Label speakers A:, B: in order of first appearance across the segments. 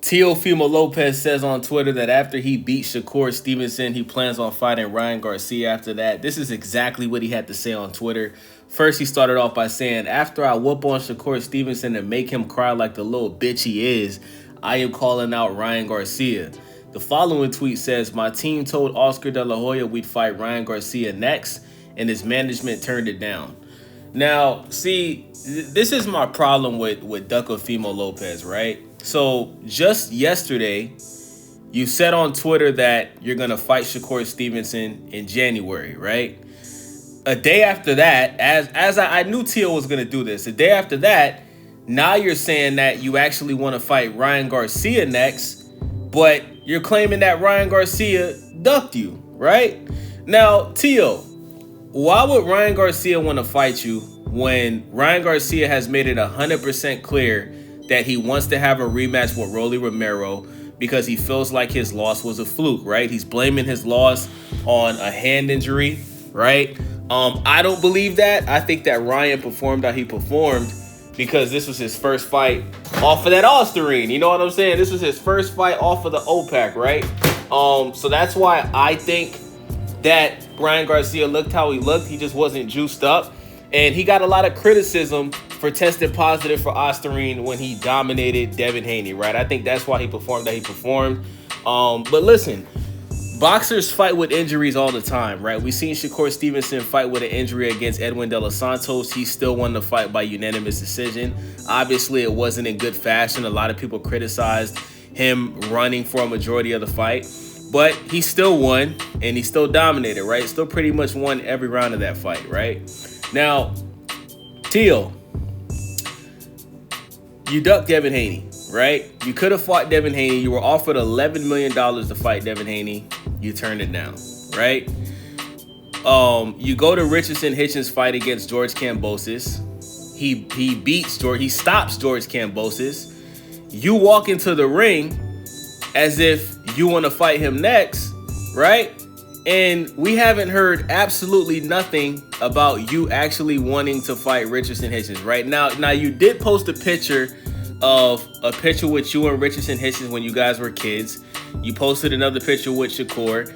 A: Teofimo Lopez says on Twitter that after he beat Shakur Stevenson, he plans on fighting Ryan Garcia after that. This is exactly what he had to say on Twitter. First, he started off by saying, after I whoop on Shakur Stevenson and make him cry like the little bitch he is, I am calling out Ryan Garcia. The following tweet says, my team told Oscar De La Hoya we'd fight Ryan Garcia next, and his management turned it down. Now, see, this is my problem with Teofimo Lopez, right? So just yesterday, you said on Twitter that you're going to fight Shakur Stevenson in January, right? A day after that, as I knew Teo was going to do this, a day after that, now you're saying that you actually want to fight Ryan Garcia next, but you're claiming that Ryan Garcia ducked you, right? Now, Teo, why would Ryan Garcia want to fight you when Ryan Garcia has made it 100% clear that he wants to have a rematch with Rolly Romero because he feels like his loss was a fluke, right? He's blaming his loss on a hand injury, right? I don't believe that. I think that Ryan performed how he performed because this was his first fight off of that All-Starine. You know what I'm saying? This was his first fight off of the OPEC, right? So that's why I think that Ryan Garcia looked how he looked. He just wasn't juiced up. And he got a lot of criticism for testing positive for Ostarine when he dominated Devin Haney, right? I think that's why he performed that he performed. But listen, boxers fight with injuries all the time, right? We've seen Shakur Stevenson fight with an injury against Edwin De Los Santos. He still won the fight by unanimous decision. Obviously, it wasn't in good fashion. A lot of people criticized him running for a majority of the fight. But he still won, and he still dominated, right? Still pretty much won every round of that fight, right? Now, Teo, you ducked Devin Haney, right? You could have fought Devin Haney. You were offered $11 million to fight Devin Haney. You turned it down, right? You go to Richardson Hitchens' fight against George Kambosos. He stops George Kambosos. You walk into the ring as if you want to fight him next, right? And we haven't heard absolutely nothing about you actually wanting to fight Richardson Hitchens, right? Now you did post a picture with you and Richardson Hitchens when you guys were kids. You posted another picture with Shakur,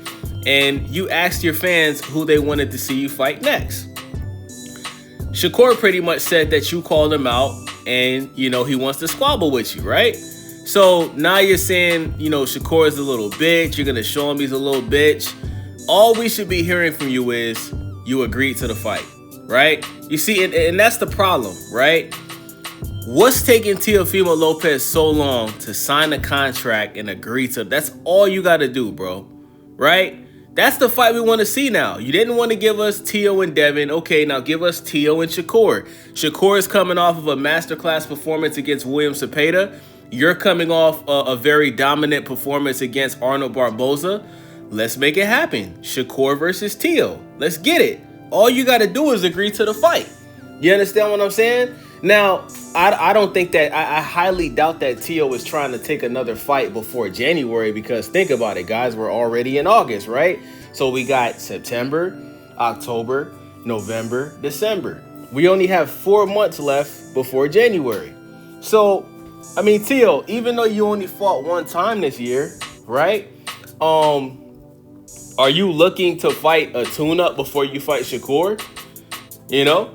A: and you asked your fans who they wanted to see you fight next. Shakur pretty much said that you called him out and, he wants to squabble with you, right? So now you're saying, Shakur is a little bitch. You're going to show him he's a little bitch. All we should be hearing from you is you agreed to the fight, right? You see, and that's the problem, right? What's taking Teofimo Lopez so long to sign a contract and agree to? That's all you got to do, bro, right? That's the fight we want to see now. You didn't want to give us Teo and Devin. Okay, now give us Teo and Shakur. Shakur is coming off of a masterclass performance against William Cepeda. You're coming off a very dominant performance against Arnold Barboza. Let's make it happen. Shakur versus Teo. Let's get it. All you got to do is agree to the fight. You understand what I'm saying? Now, I don't think that, I highly doubt that Teo is trying to take another fight before January because think about it, guys, we're already in August, right? So we got September, October, November, December. We only have 4 months left before January. So, I mean, Teo, even though you only fought one time this year, right? Are you looking to fight a tune-up before you fight Shakur?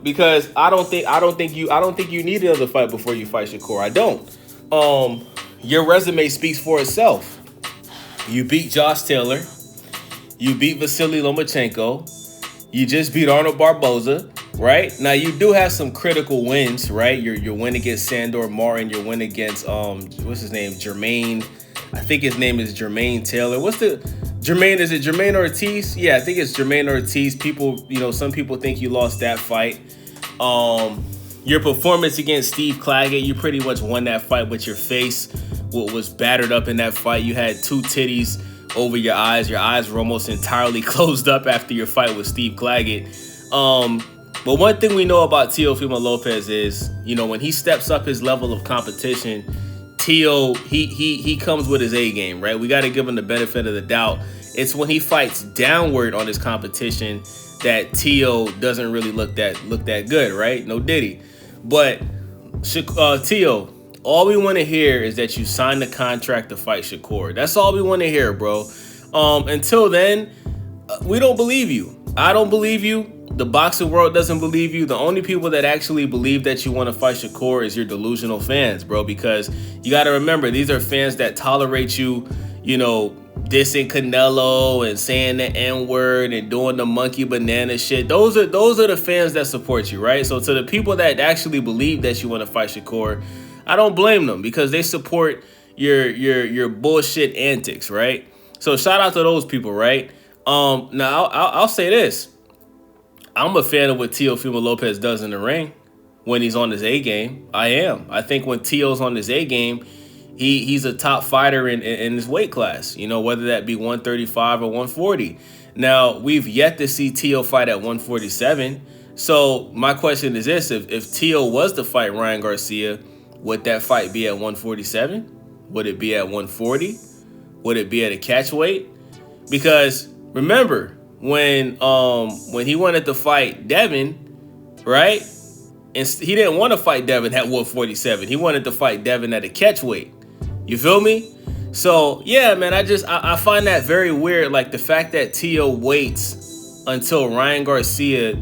A: Because I don't think you need another fight before you fight Shakur. I don't. Your resume speaks for itself. You beat Josh Taylor. You beat Vasily Lomachenko. You just beat Arnold Barboza, right? Now you do have some critical wins, right? Your win against Sandor Martin. Your win against what's his name? Jermaine. I think his name is Jermaine Taylor. Jermaine, is it Jermaine Ortiz? Yeah, I think it's Jermaine Ortiz. People, some people think you lost that fight. Your performance against Steve Claggett, you pretty much won that fight, but your face was battered up in that fight. You had 2 titties over your eyes. Your eyes were almost entirely closed up after your fight with Steve Claggett. But one thing we know about Teofimo Lopez is, when he steps up his level of competition, Teo, he comes with his A game, right? We got to give him the benefit of the doubt. It's when he fights downward on his competition that Teo doesn't really look that good, right? No diddy. But Teo, All we want to hear is that you signed the contract to fight Shakur. That's all we want to hear, bro. Until then, we don't believe you. I don't believe you. The boxing world doesn't believe you. The only people that actually believe that you want to fight Shakur is your delusional fans, bro, because you got to remember, these are fans that tolerate you, you know, dissing Canelo and saying the N-word and doing the monkey banana shit. Those are the fans that support you, right? So to the people that actually believe that you want to fight Shakur, I don't blame them because they support your bullshit antics, right? So shout out to those people, right? Now I'll say this. I'm a fan of what Teofimo Lopez does in the ring when he's on his A game. I am. I think when Teo's on his A game, he's a top fighter in his weight class, you know, whether that be 135 or 140. Now, we've yet to see Teo fight at 147. So my question is this, if Teo was to fight Ryan Garcia, would that fight be at 147? Would it be at 140? Would it be at a catch weight? Because remember, when he wanted to fight Devin, right? And he didn't want to fight Devin at 147. He wanted to fight Devin at a catch weight. You feel me? So yeah, man, I find that very weird. Like the fact that Teo waits until Ryan Garcia,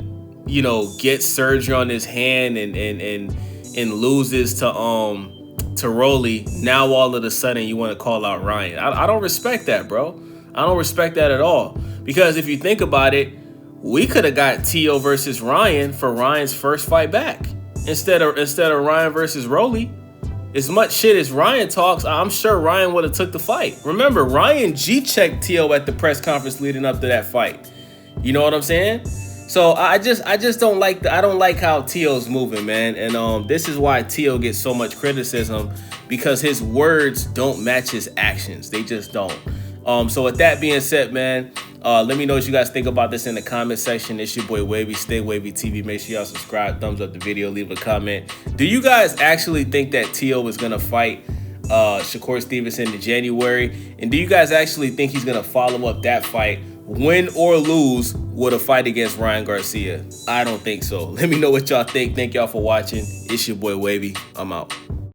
A: you know, gets surgery on his hand and loses to Rolly. Now all of a sudden you want to call out Ryan. I don't respect that, bro. I don't respect that at all. Because if you think about it, we could have got Teo versus Ryan for Ryan's first fight back instead of Ryan versus Rolly. As much shit as Ryan talks, I'm sure Ryan would have took the fight. Remember, Ryan G-checked Teo at the press conference leading up to that fight. You know what I'm saying? So I just don't like I don't like how Teo's moving, man. And this is why Teo gets so much criticism, because his words don't match his actions. They just don't. So with that being said, man, let me know what you guys think about this in the comment section. It's your boy Wavy. Stay Wavy TV. Make sure y'all subscribe, thumbs up the video, leave a comment. Do you guys actually think that Teo is going to fight Shakur Stevenson in January? And do you guys actually think he's going to follow up that fight, win or lose, with a fight against Ryan Garcia? I don't think so. Let me know what y'all think. Thank y'all for watching. It's your boy Wavy. I'm out.